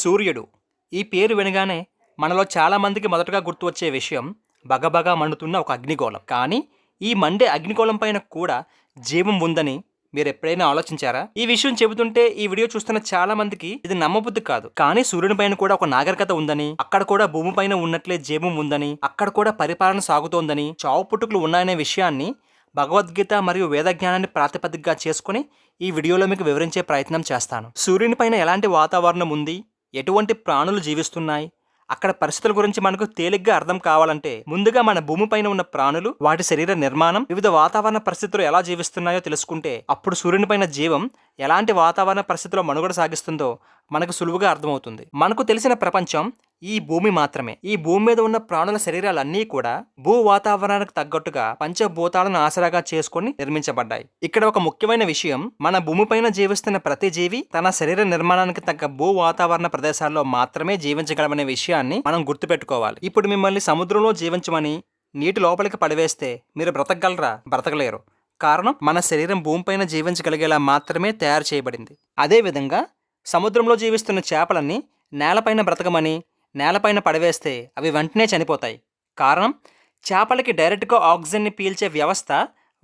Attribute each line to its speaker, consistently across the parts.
Speaker 1: సూర్యుడు ఈ పేరు వినగానే మనలో చాలా మందికి మొదటగా గుర్తు వచ్చే విషయం బగబగా మండుతున్న ఒక అగ్నిగోళం. కానీ ఈ మండే అగ్నిగోళం పైన కూడా జీవం ఉందని మీరు ఎప్పుడైనా ఆలోచించారా? ఈ విషయం చెబుతుంటే ఈ వీడియో చూస్తున్న చాలా మందికి ఇది నమ్మబుద్ధి కాదు. కానీ సూర్యుని పైన కూడా ఒక నాగరికత ఉందని, అక్కడ కూడా భూమి పైన ఉన్నట్లే జీవం ఉందని, అక్కడ కూడా పరిపాలన సాగుతోందని, చావు పుట్టుకలు ఉన్నాయనే విషయాన్ని భగవద్గీత మరియు వేద జ్ఞానాన్ని ప్రాతిపదికగా చేసుకుని ఈ వీడియోలో మీకు వివరించే ప్రయత్నం చేస్తాను. సూర్యుని పైన ఎలాంటి వాతావరణం ఉంది, ఎటువంటి ప్రాణులు జీవిస్తున్నాయి, అక్కడ పరిస్థితుల గురించి మనకు తేలిగ్గా అర్థం కావాలంటే ముందుగా మన భూమిపైన ఉన్న ప్రాణులు, వాటి శరీర నిర్మాణం, వివిధ వాతావరణ పరిస్థితులు ఎలా జీవిస్తున్నాయో తెలుసుకుంటే అప్పుడు సూర్యునిపైన జీవం ఎలాంటి వాతావరణ పరిస్థితుల్లో మనుగడ సాగిస్తుందో మనకు సులువుగా అర్థమవుతుంది. మనకు తెలిసిన ప్రపంచం ఈ భూమి మాత్రమే. ఈ భూమి మీద ఉన్న ప్రాణుల శరీరాలన్నీ కూడా భూ వాతావరణానికి తగ్గట్టుగా పంచభూతాలను ఆసరాగా చేసుకొని నిర్మించబడ్డాయి. ఇక్కడ ఒక ముఖ్యమైన విషయం, మన భూమిపైన జీవిస్తున్న ప్రతి జీవి తన శరీర నిర్మాణానికి తగ్గ భూ వాతావరణ ప్రదేశాల్లో మాత్రమే జీవించగలమనే విషయాన్ని మనం గుర్తుపెట్టుకోవాలి. ఇప్పుడు మిమ్మల్ని సముద్రంలో జీవించమని నీటి లోపలికి పడివేస్తే మీరు బ్రతకగలరా? బ్రతకలేరు. కారణం, మన శరీరం భూమిపైన జీవించగలిగేలా మాత్రమే తయారు చేయబడింది. అదేవిధంగా సముద్రంలో జీవిస్తున్న చేపలన్నీ నేలపైన బ్రతకమని నేలపైన పడవేస్తే అవి వెంటనే చనిపోతాయి. కారణం, చేపలకి డైరెక్ట్గా ఆక్సిజన్ని పీల్చే వ్యవస్థ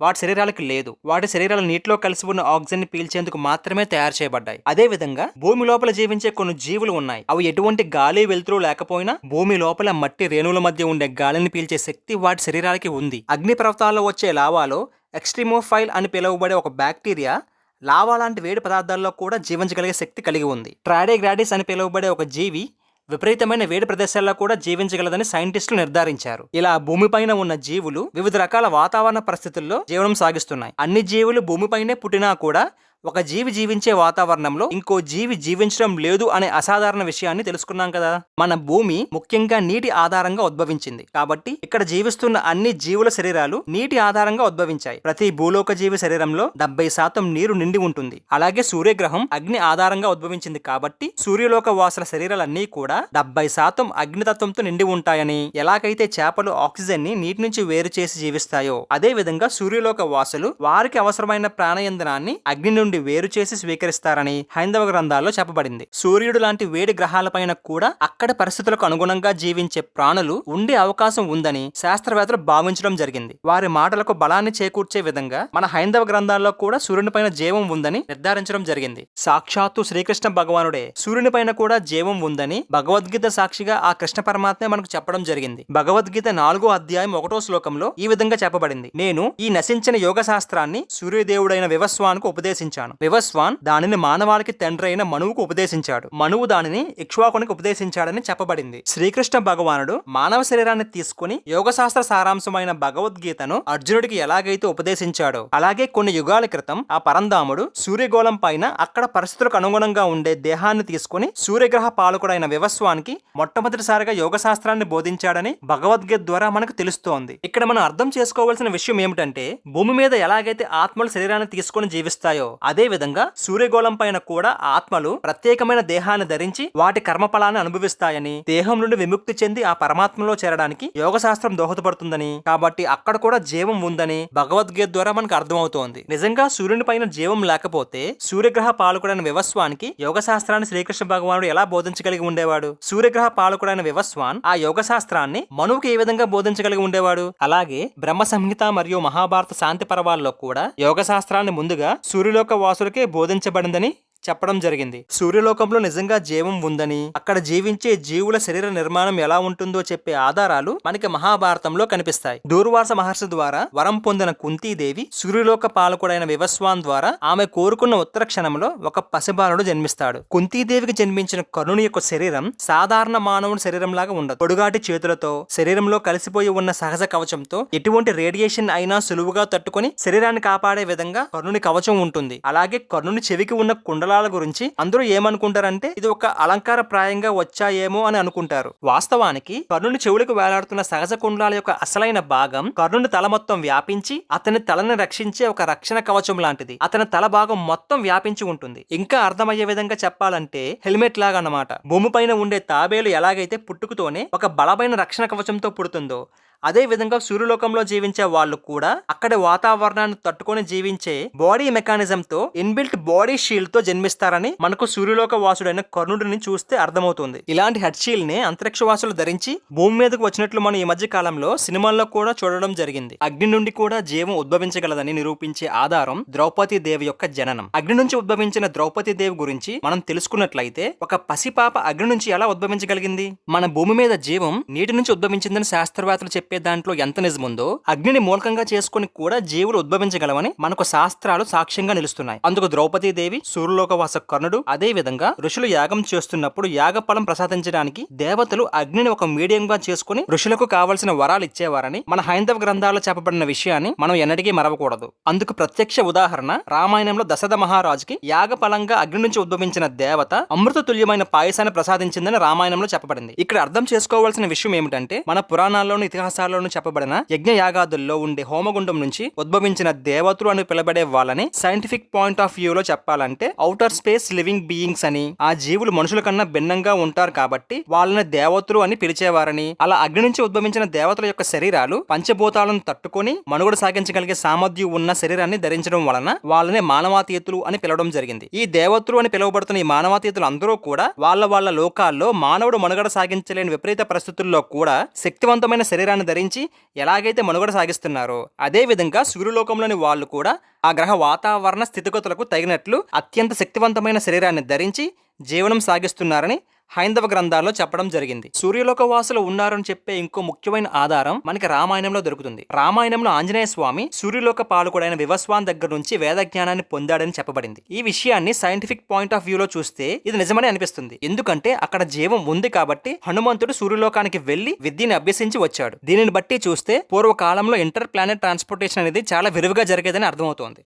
Speaker 1: వాటి శరీరాలకు లేదు. వాటి శరీరాలు నీటిలో కలిసి ఉన్న ఆక్సిజన్ని పీల్చేందుకు మాత్రమే తయారు చేయబడ్డాయి. అదేవిధంగా భూమి లోపల జీవించే కొన్ని జీవులు ఉన్నాయి. అవి ఎటువంటి గాలి వెలుతురు లేకపోయినా భూమి లోపల మట్టి రేణువుల మధ్య ఉండే గాలిని పీల్చే శక్తి వాటి శరీరాలకి ఉంది. అగ్నిపర్వతాల్లో వచ్చే లావాలో ఎక్స్ట్రీమోఫైల్ అని పిలువబడే ఒక బ్యాక్టీరియా లావా లాంటి వేడి పదార్థాల్లో కూడా జీవించగలిగే శక్తి కలిగి ఉంది. ట్రాడేగ్రాడిస్ అని పిలువబడే ఒక జీవి విపరీతమైన వేడి ప్రదేశాల్లో కూడా జీవించగలదని సైంటిస్టులు నిర్ధారించారు. ఇలా భూమిపైన ఉన్న జీవులు వివిధ రకాల వాతావరణ పరిస్థితుల్లో జీవనం సాగిస్తున్నాయి. అన్ని జీవులు భూమిపైనే పుట్టినా కూడా ఒక జీవి జీవించే వాతావరణంలో ఇంకో జీవి జీవించడం లేదు అనే అసాధారణ విషయాన్ని తెలుసుకున్నాం కదా. మన భూమి ముఖ్యంగా నీటి ఆధారంగా ఉద్భవించింది. కాబట్టి ఇక్కడ జీవిస్తున్న అన్ని జీవుల శరీరాలు నీటి ఆధారంగా ఉద్భవించాయి. ప్రతి భూలోక జీవి శరీరంలో 70% నీరు నిండి ఉంటుంది. అలాగే సూర్యగ్రహం అగ్ని ఆధారంగా ఉద్భవించింది. కాబట్టి సూర్యలోక వాసుల శరీరాలన్నీ కూడా 70% అగ్నితత్వంతో నిండి ఉంటాయని, ఎలాగైతే చేపలు ఆక్సిజన్ ని నీటి నుంచి వేరు చేసి జీవిస్తాయో అదే విధంగా సూర్యలోక వాసులు వారికి అవసరమైన ప్రాణయంత్రాన్ని అగ్ని నుండి వేరు చేసి స్వీకరిస్తారని హైందవ గ్రంథాల్లో చెప్పబడింది. సూర్యుడు లాంటి వేడి గ్రహాలపైన కూడా అక్కడ పరిస్థితులకు అనుగుణంగా జీవించే ప్రాణులు ఉండే అవకాశం ఉందని శాస్త్రవేత్తలు భావించడం జరిగింది. వారి మాటలకు బలాన్ని చేకూర్చే విధంగా మన హైందవ గ్రంథాల్లో కూడా సూర్యునిపైన జీవం ఉందని నిర్ధారించడం జరిగింది. సాక్షాత్తు శ్రీకృష్ణ భగవానుడే సూర్యునిపైన కూడా జీవం ఉందని భగవద్గీత సాక్షిగా ఆ కృష్ణ పరమాత్మే మనకు చెప్పడం జరిగింది. భగవద్గీత 4వ అధ్యాయం 1వ శ్లోకంలో ఈ విధంగా చెప్పబడింది: నేను ఈ నశించిన యోగ శాస్త్రాన్ని సూర్యదేవుడైన వివస్వాన్కు ఉపదేశించాను. వివస్వాన్ దానిని మానవాళికి తండ్రి అయిన మనువుకు ఉపదేశించాడు. మనువు దానిని ఇక్ష్వాకునికి ఉపదేశించాడని చెప్పబడింది. శ్రీకృష్ణ భగవానుడు మానవ శరీరాన్ని తీసుకుని యోగశాస్త్ర సారాంశమైన భగవద్గీతను అర్జునుడికి ఎలాగైతే ఉపదేశించాడో అలాగే కొన్ని యుగాల క్రితం ఆ పరంధాముడు సూర్యగోళం పైన అక్కడ పరిస్థితులకు అనుగుణంగా ఉండే దేహాన్ని తీసుకుని సూర్యగ్రహ పాలకుడైన వివస్వానికి మొట్టమొదటిసారిగా యోగశాస్త్రాన్ని బోధించాడని భగవద్గీత ద్వారా మనకు తెలుస్తోంది. ఇక్కడ మనం అర్థం చేసుకోవాల్సిన విషయం ఏమిటంటే, భూమి మీద ఎలాగైతే ఆత్మలు శరీరాన్ని తీసుకుని జీవిస్తాయో అదే విధంగా సూర్యగోళం పైన కూడా ఆత్మలు ప్రత్యేకమైన దేహాన్ని ధరించి వాటి కర్మఫలాన్ని అనుభవిస్తాయని, దేహం నుండి విముక్తి చెంది ఆ పరమాత్మలో చేరడానికి యోగశాస్త్రం దోహదపడుతుందని, కాబట్టి అక్కడ కూడా జీవం ఉందని భగవద్గీత ద్వారా మనకు అర్థమవుతోంది. నిజంగా సూర్యుని పైన జీవం లేకపోతే సూర్యగ్రహ పాలకుడైన వివస్వానికి యోగశాస్త్రాన్ని శ్రీకృష్ణ భగవానుడు ఎలా బోధించగలిగి ఉండేవాడు? సూర్యగ్రహ పాలకుడైన వివస్వాన్ ఆ యోగశాస్త్రాన్ని మనువుకి ఏ విధంగా బోధించగలిగి ఉండేవాడు? అలాగే బ్రహ్మ సంహిత మరియు మహాభారత శాంతి పర్వాల్లో కూడా యోగశాస్త్రాన్ని ముందుగా సూర్యలోక వాసులకే బోధించబడిందని చెప్పడం జరిగింది. సూర్యలోకంలో నిజంగా జీవం ఉందని, అక్కడ జీవించే జీవుల శరీర నిర్మాణం ఎలా ఉంటుందో చెప్పే ఆధారాలు మనకి మహాభారతంలో కనిపిస్తాయి. దూర్వాస మహర్షి ద్వారా వరం పొందిన కుంతీదేవి సూర్యలోక పాలకుడైన వివస్వాన్ ద్వారా ఆమె కోరుకున్న ఉత్తర క్షణంలో ఒక పసిబాలుడు జన్మిస్తాడు. కుంతీదేవికి జన్మించిన కర్ణుని యొక్క శరీరం సాధారణ మానవుని శరీరం లాగా ఉండదు. పొడుగాటి చేతులతో, శరీరంలో కలిసిపోయి ఉన్న సహజ కవచంతో ఎటువంటి రేడియేషన్ అయినా సులువుగా తట్టుకొని శరీరాన్ని కాపాడే విధంగా కర్ణుని కవచం ఉంటుంది. అలాగే కర్ణుని చెవికి ఉన్న కుండలాల గురించి అందరూ ఏమనుకుంటారంటే ఇది ఒక అలంకార ప్రాయంగా వచ్చాయేమో అని అనుకుంటారు. వాస్తవానికి కర్ణుని చెవులకు వేలాడుతున్న సహజ కుండలాల యొక్క అసలైన భాగం కర్ణుని తల మొత్తం వ్యాపించి అతని తలని రక్షించే ఒక రక్షణ కవచం లాంటిది. అతని తల భాగం మొత్తం వ్యాపించి ఉంటుంది. ఇంకా అర్థమయ్యే విధంగా చెప్పాలంటే హెల్మెట్ లాగా అన్నమాట. భూమిపైన ఉండే తాబేలు ఎలాగైతే పుట్టుకతోనే ఒక బలమైన రక్షణ కవచంతో పుడుతుందో అదే విధంగా సూర్యలోకంలో జీవించే వాళ్ళు కూడా అక్కడి వాతావరణాన్ని తట్టుకొని జీవించే బాడీ మెకానిజం తో ఇన్బిల్ట్ బాడీ షీల్డ్ తో జన్మిస్తారని మనకు సూర్యలోక వాసుడైన కర్ణుడిని చూస్తే అర్థమవుతుంది. ఇలాంటి హెడ్ షీల్డ్ ని అంతరిక్ష వాసులు ధరించి భూమి మీదకు వచ్చినట్లు మనం ఈ మధ్య కాలంలో సినిమాల్లో కూడా చూడడం జరిగింది. అగ్ని నుండి కూడా జీవం ఉద్భవించగలదని నిరూపించే ఆధారం ద్రౌపది దేవి యొక్క జననం. అగ్ని నుంచి ఉద్భవించిన ద్రౌపది దేవి గురించి మనం తెలుసుకున్నట్లయితే ఒక పసిపాప అగ్ని నుంచి ఎలా ఉద్భవించగలిగింది? మన భూమి మీద జీవం నీటి నుంచి ఉద్భవించిందని శాస్త్రవేత్తలు చెప్పే దాంట్లో ఎంత నిజముందో అగ్నిని మూలకంగా చేసుకుని కూడా జీవులు ఉద్భవించగలవని మనకు శాస్త్రాలు సాక్ష్యంగా నిలుస్తున్నాయి. అందుకు ద్రౌపది దేవి, సూర్యలోకవాస కర్ణుడు, అదే విధంగా ఋషులు యాగం చేస్తున్నప్పుడు యాగ ఫలం ప్రసాదించడానికి దేవతలు అగ్నిని ఒక మీడియంగా చేసుకుని ఋషులకు కావలసిన వరాలు ఇచ్చేవారని మన హైందవ గ్రంథాల్లో చెప్పబడిన విషయాన్ని మనం ఎన్నటికీ మరవకూడదు. అందుకు ప్రత్యక్ష ఉదాహరణ రామాయణంలో దశరథ మహారాజుకి యాగ ఫలంగా అగ్ని నుంచి ఉద్భవించిన దేవత అమృత తుల్యమైన పాయసాన్ని ప్రసాదించిందని రామాయణంలో చెప్పబడింది. ఇక్కడ అర్థం చేసుకోవాల్సిన విషయం ఏమిటంటే మన పురాణాల్లోని ఇతిహాసాల్లోనూ చెప్పబడిన యజ్ఞ యాగాదుల్లో ఉండే హోమగుండం నుంచి ఉద్భవించిన దేవతలు అని పిలబడే వాళ్ళని సైంటిఫిక్ పాయింట్ ఆఫ్ వ్యూ లో చెప్పాలంటే ఔటర్ స్పేస్ లివింగ్ బీయింగ్స్ అని, ఆ జీవులు మనుషుల కన్నా భిన్నంగా ఉంటారు కాబట్టి వాళ్ళని దేవతలు అని పిలిచేవారని, అలా అగ్ని నుంచి ఉద్భవించిన దేవతల యొక్క శరీరాలు పంచభూతాలను తట్టుకొని మనుగడ సాగించగలిగే సామర్థ్యం ఉన్న శరీరాన్ని ధరించడం వలన వాళ్ళని మానవాతీతులు అని పిలవడం జరిగింది. ఈ దేవతలు అని పిలువబడుతున్న ఈ మానవాతీతులు అందరూ కూడా వాళ్ళ లోకాల్లో మానవుడు మనుగడ సాగించలేని విపరీత పరిస్థితుల్లో కూడా శక్తివంతమైన శరీరాన్ని ధరించి ఎలాగైతే మనుగడ సాగిస్తున్నారో అదే విధంగా సూర్యలోకంలోని వాళ్ళు కూడా ఆ గ్రహ వాతావరణ స్థితిగతులకు తగినట్లు అత్యంత శక్తివంతమైన శరీరాన్ని ధరించి జీవనం సాగిస్తున్నారని హైందవ గ్రంథాల్లో చెప్పడం జరిగింది. సూర్యలోక వాసులు ఉన్నారని చెప్పే ఇంకో ముఖ్యమైన ఆధారం మనకి రామాయణంలో దొరుకుతుంది. రామాయణంలో ఆంజనేయ స్వామి సూర్యలోక పాలకుడైన వివస్వాన్ దగ్గర నుంచి వేద జ్ఞానాన్ని పొందాడని చెప్పబడింది. ఈ విషయాన్ని సైంటిఫిక్ పాయింట్ ఆఫ్ వ్యూలో చూస్తే ఇది నిజమని అనిపిస్తుంది. ఎందుకంటే అక్కడ జీవం ఉంది కాబట్టి హనుమంతుడు సూర్యలోకానికి వెళ్లి విద్యని అభ్యసించి వచ్చాడు. దీనిని బట్టి చూస్తే పూర్వకాలంలో ఇంటర్ ప్లానెట్ ట్రాన్స్పోర్టేషన్ అనేది చాలా విరివిగా జరిగేదని అర్థమవుతోంది.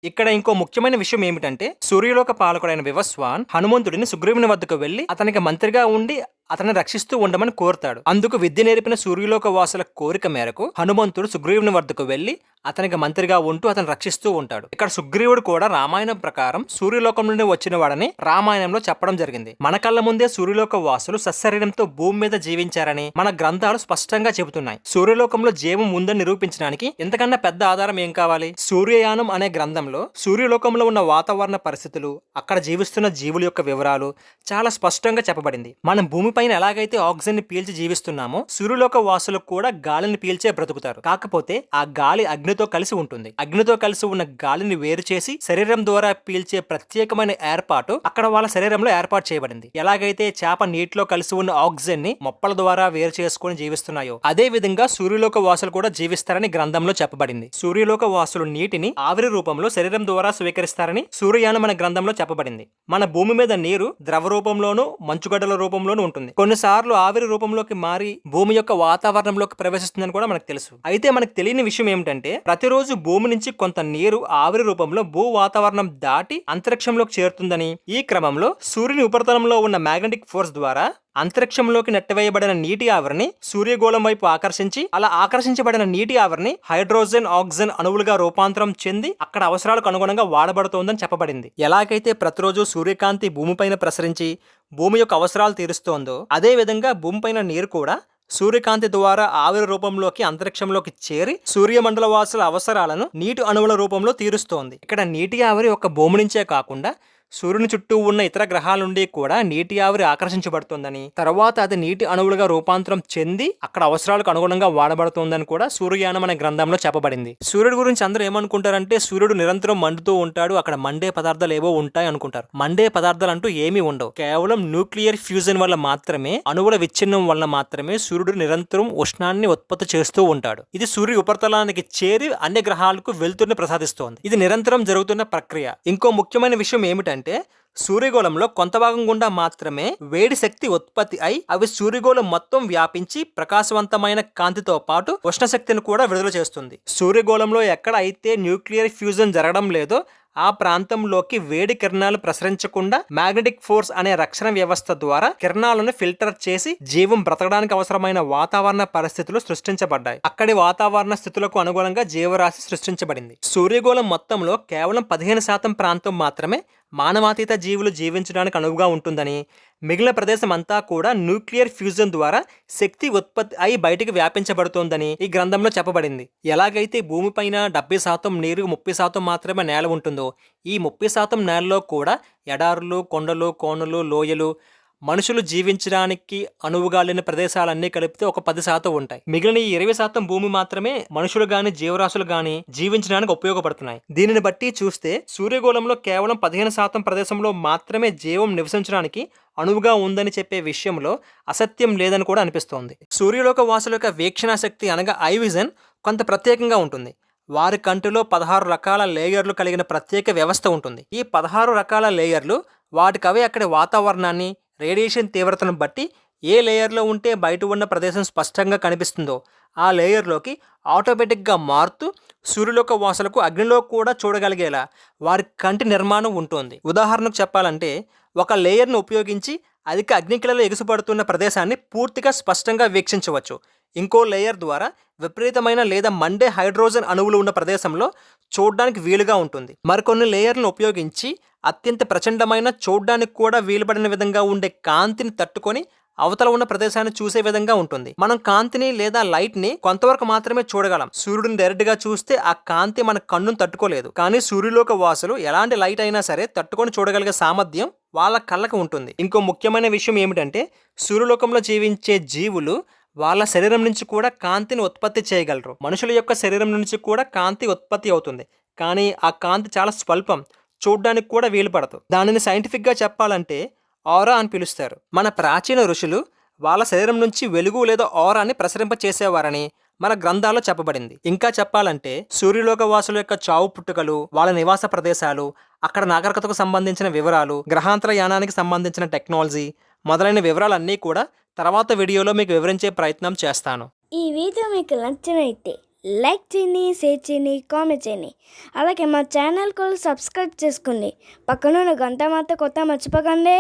Speaker 1: ఇక్కడ ఇంకో ముఖ్యమైన విషయం ఏమిటంటే సూర్యలోక పాలకుడైన వివస్వాన్ హనుమంతుడిని సుగ్రీవుని వద్దకు వెళ్లి అతనికి మంత్రిగా ఉండి అతన్ని రక్షిస్తూ ఉండమని కోరుతాడు. అందుకు విద్య నేర్పిన సూర్యలోక వాసుల కోరిక మేరకు హనుమంతుడు సుగ్రీవుని వద్దకు వెళ్లి అతనికి మంత్రిగా ఉంటూ అతను రక్షిస్తూ ఉంటాడు. ఇక్కడ సుగ్రీవుడు కూడా రామాయణం ప్రకారం సూర్యలోకం నుండి వచ్చిన వాడని రామాయణంలో చెప్పడం జరిగింది. మన కళ్ళ ముందే సూర్యలోక వాసులు సశరీరంతో భూమి మీద జీవించారని మన గ్రంథాలు స్పష్టంగా చెబుతున్నాయి. సూర్యలోకంలో జీవం ఉందని నిరూపించడానికి ఇంతకన్నా పెద్ద ఆధారం ఏం కావాలి? సూర్యయానం అనే గ్రంథంలో సూర్యలోకంలో ఉన్న వాతావరణ పరిస్థితులు, అక్కడ జీవిస్తున్న జీవుల యొక్క వివరాలు చాలా స్పష్టంగా చెప్పబడింది. మనం భూమిపైన ఎలాగైతే ఆక్సిజన్ ని పీల్చి జీవిస్తున్నామో సూర్యలోక వాసులు కూడా గాలిని పీల్చే బ్రతుకుతారు. కాకపోతే ఆ గాలి అగ్నితో కలిసి ఉంటుంది. అగ్నితో కలిసి ఉన్న గాలిని వేరు చేసి శరీరం ద్వారా పీల్చే ప్రత్యేకమైన ఏర్పాటు అక్కడ వాళ్ళ శరీరంలో ఏర్పాటు చేయబడింది. ఎలాగైతే చేప నీటిలో కలిసి ఉన్న ఆక్సిజన్ ని మొప్పల ద్వారా వేరు చేసుకుని జీవిస్తున్నాయో అదే విధంగా సూర్యలోక వాసులు కూడా జీవిస్తారని గ్రంథంలో చెప్పబడింది. సూర్యలోక వాసులు నీటిని ఆవిరి రూపంలో శరీరం ద్వారా స్వీకరిస్తారని సూర్యయానం అనే గ్రంథంలో చెప్పబడింది. మన భూమి మీద నీరు ద్రవ రూపంలోనూ మంచుగడ్డల రూపంలోనూ ఉంటుంది. కొన్నిసార్లు ఆవిరి రూపంలోకి మారి భూమి యొక్క వాతావరణంలోకి ప్రవేశిస్తుందని కూడా మనకు తెలుసు. అయితే మనకు తెలియని విషయం ఏమిటంటే ప్రతిరోజు భూమి నుంచి కొంత నీరు ఆవిరి రూపంలో భూ వాతావరణం దాటి అంతరిక్షంలోకి చేరుతుందని, ఈ క్రమంలో సూర్యుని ఉపరితలంలో ఉన్న మ్యాగ్నెటిక్ ఫోర్స్ ద్వారా అంతరిక్షంలోకి నెట్టివేయబడిన నీటి ఆవిరిని సూర్యగోళం వైపు ఆకర్షించి అలా ఆకర్షించబడిన నీటి ఆవిరిని హైడ్రోజన్, ఆక్సిజన్ అణువులుగా రూపాంతరం చెంది అక్కడ అవసరాలకు అనుగుణంగా వాడబడుతోందని చెప్పబడింది. ఎలాగైతే ప్రతిరోజు సూర్యకాంతి భూమిపైన ప్రసరించి భూమి యొక్క అవసరాలు తీరుస్తోందో అదే విధంగా భూమిపైన నీరు కూడా సూర్యకాంతి ద్వారా ఆవిరి రూపంలోకి అంతరిక్షంలోకి చేరి సూర్యమండల వాసుల అవసరాలను నీటి అణువుల రూపంలో తీరుస్తోంది. ఇక్కడ నీటి ఆవిరి ఒక భూమి నుంచే కాకుండా సూర్యుని చుట్టూ ఉన్న ఇతర గ్రహాల నుండి కూడా నీటి ఆవిరి ఆకర్షించబడుతుందని, తర్వాత అది నీటి అణువులుగా రూపాంతరం చెంది అక్కడ అవసరాలకు అనుగుణంగా వాడబడుతుందని కూడా సూర్యయానం అనే గ్రంథంలో చెప్పబడింది. సూర్యుడి గురించి అందరూ ఏమనుకుంటారంటే సూర్యుడు నిరంతరం మండుతూ ఉంటాడు, అక్కడ మండే పదార్థాలు ఏవో ఉంటాయి అనుకుంటారు. మండే పదార్థాలు అంటూ ఏమీ ఉండవు. కేవలం న్యూక్లియర్ ఫ్యూజన్ వల్ల మాత్రమే, అణువుల విచ్ఛిన్నం వల్ల మాత్రమే సూర్యుడు నిరంతరం ఉష్ణాన్ని ఉత్పత్తి చేస్తూ ఉంటాడు. ఇది సూర్య ఉపరితలానికి చేరి అన్ని గ్రహాలకు వెలుతురుని ప్రసాదిస్తోంది. ఇది నిరంతరం జరుగుతున్న ప్రక్రియ. ఇంకో ముఖ్యమైన విషయం ఏమిటంటే సూర్యగోళంలో కొంత భాగం గుండా మాత్రమే వేడి శక్తి ఉత్పత్తి అయి అవి సూర్యగోళం మొత్తం వ్యాపించి ప్రకాశవంతమైన కాంతితో పాటు ఉష్ణశక్తిని కూడా విడుదల చేస్తుంది. సూర్యగోళంలో ఎక్కడ అయితే న్యూక్లియర్ ఫ్యూజన్ జరగడం లేదో ఆ ప్రాంతంలోకి వేడి కిరణాలు ప్రసరించకుండా మ్యాగ్నెటిక్ ఫోర్స్ అనే రక్షణ వ్యవస్థ ద్వారా కిరణాలను ఫిల్టర్ చేసి జీవం బ్రతకడానికి అవసరమైన వాతావరణ పరిస్థితులు సృష్టించబడ్డాయి. అక్కడి వాతావరణ స్థితులకు అనుగుణంగా జీవరాశి సృష్టించబడింది. సూర్యగోళం మొత్తంలో కేవలం 15% ప్రాంతం మాత్రమే మానవాతీత జీవులు జీవించడానికి అనువుగా ఉంటుందని, మిగిలిన ప్రదేశం అంతా కూడా న్యూక్లియర్ ఫ్యూజన్ ద్వారా శక్తి ఉత్పత్తి అయి బయటికి వ్యాపించబడుతోందని ఈ గ్రంథంలో చెప్పబడింది. ఎలాగైతే భూమిపైన 70% నీరు, 30% మాత్రమే నేల ఉంటుందో, ఈ 30% నేలలో కూడా ఎడారులు, కొండలు, కోనలు, లోయలు, మనుషులు జీవించడానికి అనువుగా లేని ప్రదేశాలన్నీ కలిపితే ఒక 10% ఉంటాయి. మిగిలిన ఈ 20% భూమి మాత్రమే మనుషులు గాని, జీవరాశులు గాని జీవించడానికి ఉపయోగపడుతున్నాయి. దీనిని బట్టి చూస్తే సూర్యగోళంలో కేవలం 15% ప్రదేశంలో మాత్రమే జీవం నివసించడానికి అనువుగా ఉందని చెప్పే విషయంలో అసత్యం లేదని కూడా అనిపిస్తోంది. సూర్యలోక వాసుల యొక్క వీక్షణ శక్తి అనగా ఐ విజన్ కొంత ప్రత్యేకంగా ఉంటుంది. వారి కంటిలో 16 రకాల లేయర్లు కలిగిన ప్రత్యేక వ్యవస్థ ఉంటుంది. ఈ 16 రకాల లేయర్లు వాటికవే అక్కడి వాతావరణాన్ని, రేడియేషన్ తీవ్రతను బట్టి ఏ లేయర్లో ఉంటే బయట ఉన్న ప్రదేశం స్పష్టంగా కనిపిస్తుందో ఆ లేయర్లోకి ఆటోమేటిక్గా మారుతూ సూర్యలోక వాసులకు అగ్నిలో కూడా చూడగలిగేలా వారి కంటి నిర్మాణం ఉంటుంది. ఉదాహరణకు చెప్పాలంటే ఒక లేయర్ను ఉపయోగించి అధిక అగ్నికిలలో ఎగుసుపడుతున్న ప్రదేశాన్ని పూర్తిగా స్పష్టంగా వీక్షించవచ్చు. ఇంకో లేయర్ ద్వారా విపరీతమైన లేదా మండే హైడ్రోజన్ అణువులు ఉన్న ప్రదేశంలో చూడడానికి వీలుగా ఉంటుంది. మరికొన్ని లేయర్లను ఉపయోగించి అత్యంత ప్రచండమైన, చూడడానికి కూడా వీలుపడిన విధంగా ఉండే కాంతిని తట్టుకొని అవతల ఉన్న ప్రదేశాన్ని చూసే విధంగా ఉంటుంది. మనం కాంతిని లేదా లైట్ని కొంతవరకు మాత్రమే చూడగలం. సూర్యుడిని డైరెక్ట్గా చూస్తే ఆ కాంతి మన కన్నును తట్టుకోలేదు. కానీ సూర్యులోక వాసులు ఎలాంటి లైట్ అయినా సరే తట్టుకొని చూడగలిగే సామర్థ్యం వాళ్ళ కళ్ళకు ఉంటుంది. ఇంకో ముఖ్యమైన విషయం ఏమిటంటే సూర్యలోకంలో జీవించే జీవులు వాళ్ళ శరీరం నుంచి కూడా కాంతిని ఉత్పత్తి చేయగలరు. మనుషుల యొక్క శరీరం నుంచి కూడా కాంతి ఉత్పత్తి అవుతుంది. కానీ ఆ కాంతి చాలా స్వల్పం, చూడ్డానికి కూడా వీలుపడదు. దానిని సైంటిఫిక్గా చెప్పాలంటే ఆరా అని పిలుస్తారు. మన ప్రాచీన ఋషులు వాళ్ళ శరీరం నుంచి వెలుగు లేదా ఆరాని ప్రసరింపచేసేవారని మన గ్రంథాల్లో చెప్పబడింది. ఇంకా చెప్పాలంటే సూర్యలోక వాసుల యొక్క చావు పుట్టుకలు, వాళ్ళ నివాస ప్రదేశాలు, అక్కడ నాగరికతకు సంబంధించిన వివరాలు, గ్రహాంతర యానానికి సంబంధించిన టెక్నాలజీ మొదలైన వివరాలన్నీ కూడా తర్వాత వీడియోలో మీకు వివరించే ప్రయత్నం చేస్తాను.
Speaker 2: ఈ వీడియో మీకు నచ్చినైతే లైక్ చేయండి, షేర్ చేయండి, కామెంట్ చేయండి. అలాగే మా ఛానల్ కూడా సబ్స్క్రైబ్ చేసుకోండి. పక్కన గంట మాత్రం కొత్త మర్చిపోకండి.